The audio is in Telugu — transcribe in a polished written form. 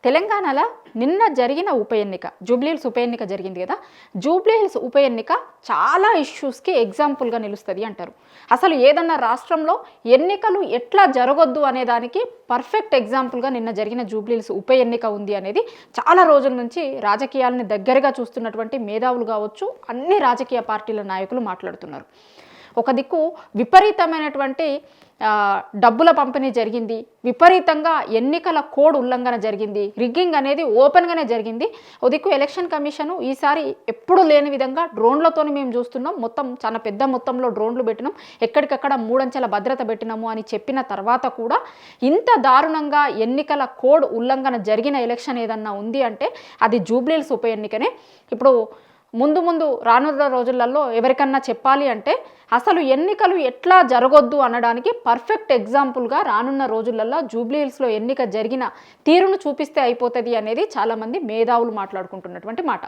తెలంగాణలో నిన్న జరిగిన ఉప ఎన్నిక జూబ్లీహిల్స్ ఉప ఎన్నిక జరిగింది కదా. జూబ్లీహిల్స్ ఉప ఎన్నిక చాలా ఇష్యూస్కి ఎగ్జాంపుల్గా నిలుస్తుంది అంటారు. అసలు ఏదన్నా రాష్ట్రంలో ఎన్నికలు ఎట్లా జరగొద్దు అనే దానికి పర్ఫెక్ట్ ఎగ్జాంపుల్గా నిన్న జరిగిన జూబ్లీహిల్స్ ఉప ఎన్నిక ఉంది అనేది చాలా రోజుల నుంచి రాజకీయాలని దగ్గరగా చూస్తున్నటువంటి మేధావులు కావచ్చు, అన్ని రాజకీయ పార్టీల నాయకులు మాట్లాడుతున్నారు. ఒక దిక్కు విపరీతమైనటువంటి డబ్బుల పంపిణీ జరిగింది, విపరీతంగా ఎన్నికల కోడ్ ఉల్లంఘన జరిగింది, రిగ్గింగ్ అనేది ఓపెన్గానే జరిగింది. ఓ దిక్కు ఎలక్షన్ కమిషను ఈసారి ఎప్పుడు లేని విధంగా డ్రోన్లతోని మేము చూస్తున్నాం, మొత్తం చాలా పెద్ద మొత్తంలో డ్రోన్లు పెట్టినాం, ఎక్కడికక్కడ 3 అంచెల భద్రత పెట్టినాము అని చెప్పిన తర్వాత కూడా ఇంత దారుణంగా ఎన్నికల కోడ్ ఉల్లంఘన జరిగిన ఎలక్షన్ ఏదన్నా ఉంది అంటే అది జూబ్లీహిల్స్ ఉప ఎన్నికనే. ఇప్పుడు ముందు రానున్న రోజులలో ఎవరికన్నా చెప్పాలి అంటే అసలు ఎన్నికలు ఎట్లా జరగొద్దు అనడానికి పర్ఫెక్ట్ ఎగ్జాంపుల్గా రానున్న రోజులలో జూబ్లీహిల్స్లో ఎన్నిక జరిగిన తీరును చూపిస్తే అయిపోతుంది అనేది చాలామంది మేధావులు మాట్లాడుకుంటున్నటువంటి మాట.